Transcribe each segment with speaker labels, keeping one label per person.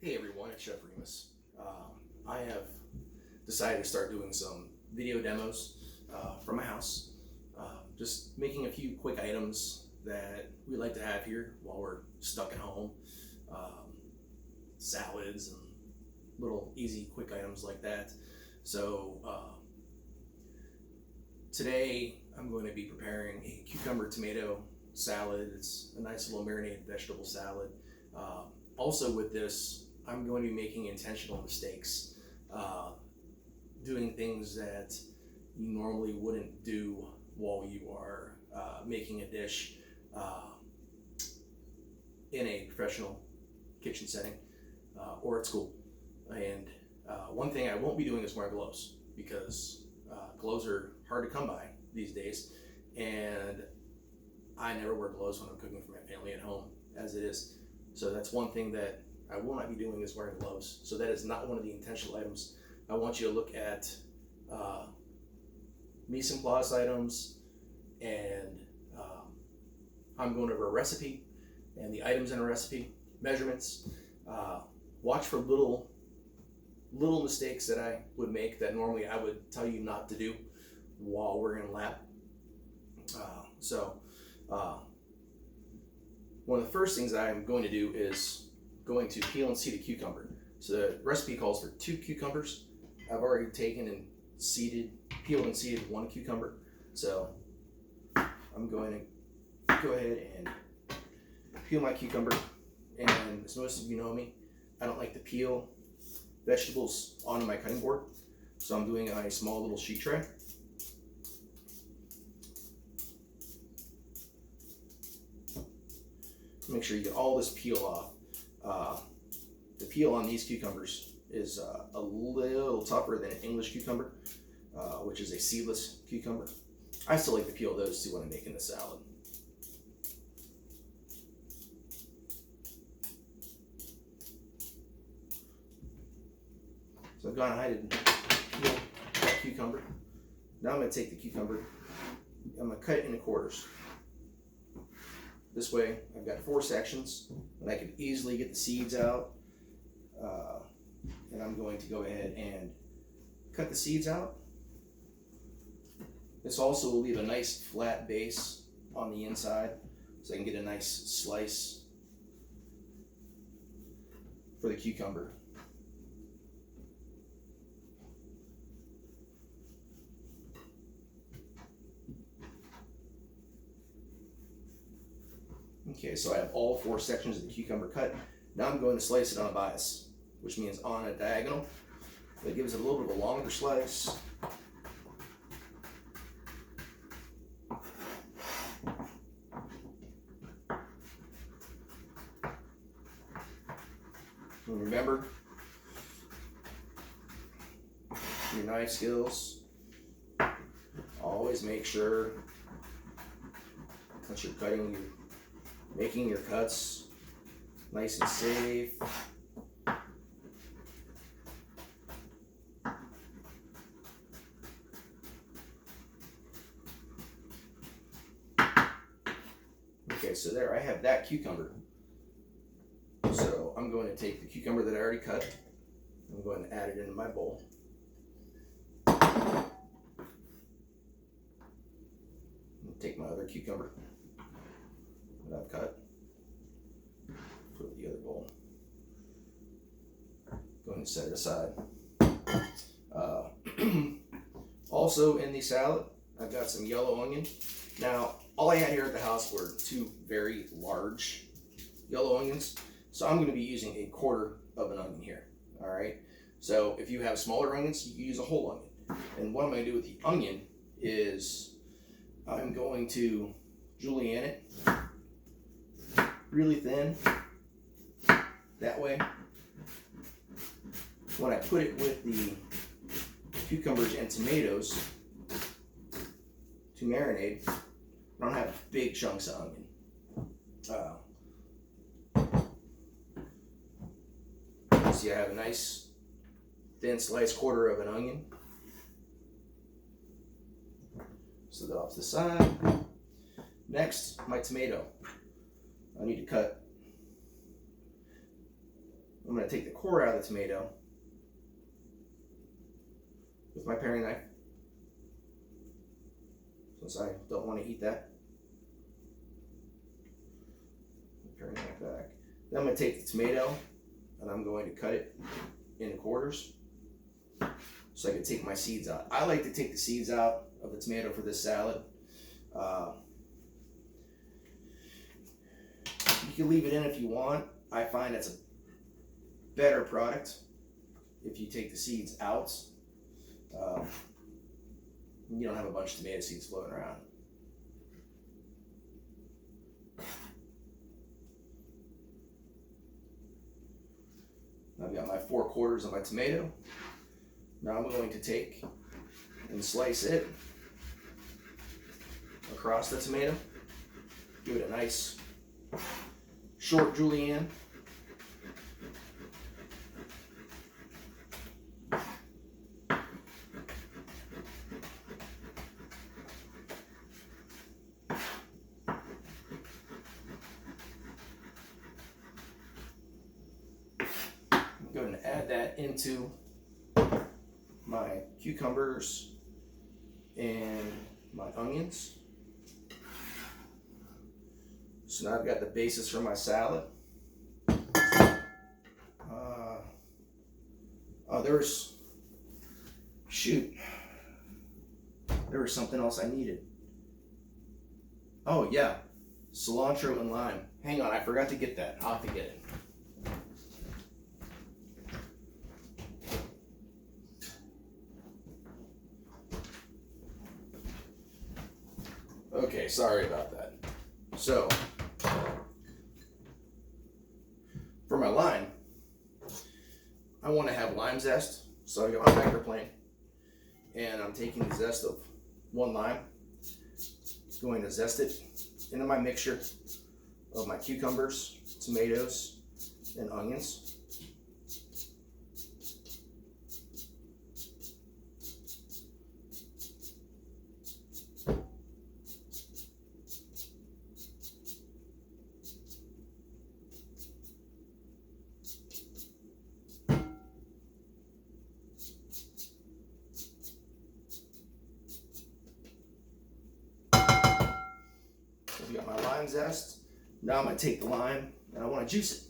Speaker 1: Hey everyone, it's Chef Remus. I have decided to start doing some video demos from my house, just making a few quick items that we like to have here while we're stuck at home. Salads and little easy quick items like that. So today I'm going to be preparing a cucumber tomato salad. It's a nice little marinated vegetable salad. Also with this, I'm going to be making intentional mistakes, doing things that you normally wouldn't do while you are making a dish in a professional kitchen setting or at school. And one thing I won't be doing is wearing gloves, because gloves are hard to come by these days, and I never wear gloves when I'm cooking for my family at home as it is. So that's one thing that I will not be doing, is wearing gloves. So that is not one of the intentional items. I want you to look at mise en place items, and I'm going over a recipe and the items in a recipe, measurements. Watch for little mistakes that I would make that normally I would tell you not to do while we're in a lab. One of the first things I'm going to do is going to peel and seed a cucumber. So the recipe calls for 2 cucumbers. I've already taken and peeled and seeded 1 cucumber. So I'm going to go ahead and peel my cucumber. And as most of you know me, I don't like to peel vegetables onto my cutting board. So I'm doing it on a small little sheet tray. Make sure you get all this peel off. The peel on these cucumbers is a little tougher than an English cucumber, which is a seedless cucumber. I still like to peel those too when I'm making the salad. So I've gone ahead and peeled that cucumber. Now I'm going to take the cucumber, I'm going to cut it into quarters. This way I've got 4 sections, and I can easily get the seeds out. And I'm going to go ahead and cut the seeds out. This also will leave a nice flat base on the inside, so I can get a nice slice for the cucumber. Okay, so I have all 4 sections of the cucumber cut. Now I'm going to slice it on a bias, which means on a diagonal. That gives it a little bit of a longer slice. And remember, your knife skills, always make sure that you're making your cuts nice and safe. Okay, so there I have that cucumber. So I'm going to take the cucumber that I already cut. I'm going to add it into my bowl. Take my other cucumber that I've cut, put it in the other bowl. Go ahead and set it aside. Also in the salad, I've got some yellow onion. Now, all I had here at the house were 2 very large yellow onions, so I'm going to be using a quarter of an onion here. All right. So if you have smaller onions, you can use a whole onion. And what I'm going to do with the onion is I'm going to julienne it really thin. That way, when I put it with the cucumbers and tomatoes to marinate, I don't have big chunks of onion. See, I have a nice thin sliced quarter of an onion. Set that off to the side. Next, my tomato. I need to cut I'm going to take the core out of the tomato with my paring knife, since I don't want to eat that. Paring knife back. Then I'm going to take the tomato and I'm going to cut it into quarters so I can take my seeds out. I like to take the seeds out of the tomato for this salad. You can leave it in if you want. I find it's a better product if you take the seeds out. You don't have a bunch of tomato seeds floating around. I've got my 4/4 of my tomato. Now I'm going to take and slice it across the tomato. Give it a nice short julienne. I'm going to add that into my cucumbers and my onions. So now I've got the basis for my salad. There was something else I needed. Oh yeah, cilantro and lime. Hang on, I forgot to get that. I'll have to get it. Okay, sorry about that. So, for my lime, I want to have lime zest. So I got my microplane, and I'm taking the zest of 1 lime, going to zest it into my mixture of my cucumbers, tomatoes, and onions. We got my lime zest. Now I'm going to take the lime and I want to juice it.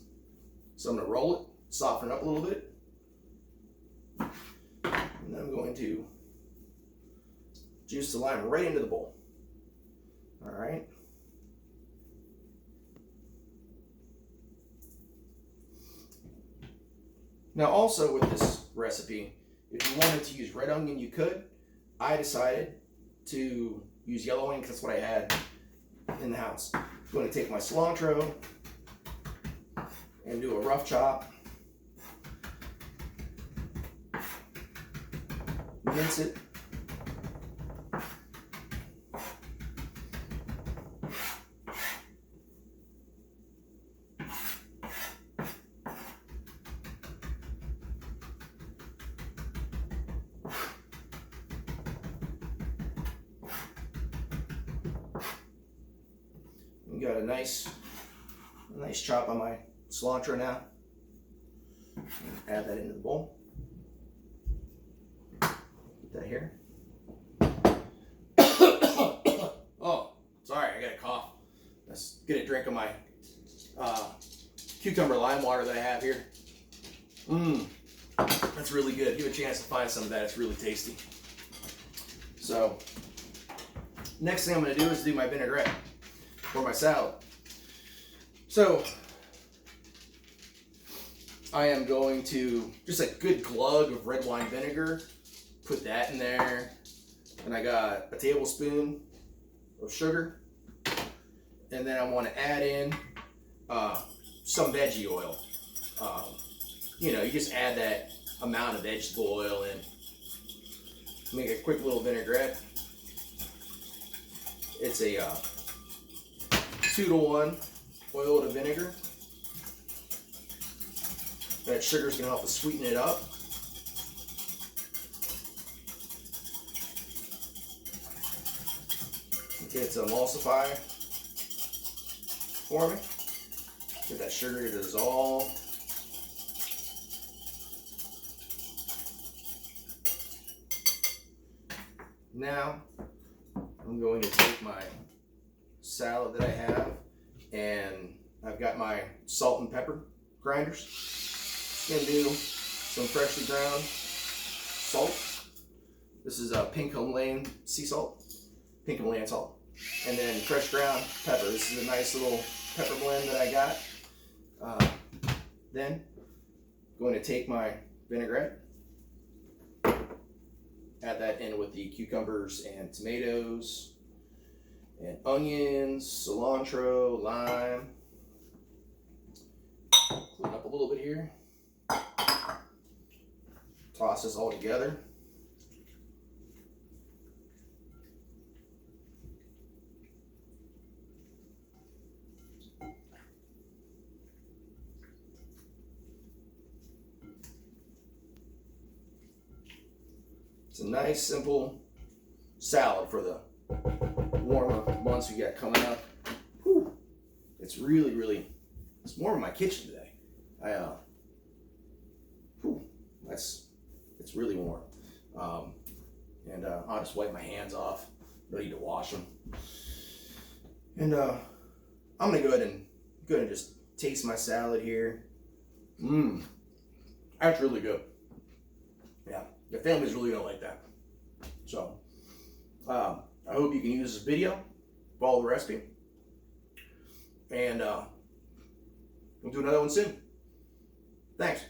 Speaker 1: So I'm going to roll it, soften it up a little bit. And then I'm going to juice the lime right into the bowl. All right. Now also with this recipe, if you wanted to use red onion, you could. I decided to use yellow onion because that's what I had in the house. I'm going to take my cilantro and do a rough chop. Mince it. We got a nice chop on my cilantro now. Add that into the bowl. Put that here. Oh, sorry, I got a cough. Let's get a drink of my cucumber lime water that I have here. That's really good. Give a chance to find some of that. It's really tasty. So, next thing I'm going to do is do my vinaigrette for my salad. So I am going to just a good glug of red wine vinegar, put that in there, and I got a tablespoon of sugar, and then I want to add in some veggie oil. You just add that amount of vegetable oil in. Make a quick little vinaigrette. It's a 2-to-1 oil to vinegar. That sugar is going to help us sweeten it up. Okay, it's emulsify for me. Get that sugar to dissolve. Now I'm going to take my salad that I have, and I've got my salt and pepper grinders. Just gonna do some freshly ground salt. This is pink Himalayan sea salt, pink Himalayan salt, and then fresh ground pepper. This is a nice little pepper blend that I got. Then going to take my vinaigrette, add that in with the cucumbers and tomatoes and onions, cilantro, lime. Clean up a little bit here. Toss this all together. It's a nice, simple salad for the warmer months we got coming up. Whew. It's really, it's warm in my kitchen today. It's really warm. And I'll just wipe my hands off, ready to wash them. And I'm gonna go ahead and just taste my salad here. That's really good. Yeah, the family's really gonna like that. So I hope you can use this video, follow the recipe, and we'll do another one soon. Thanks.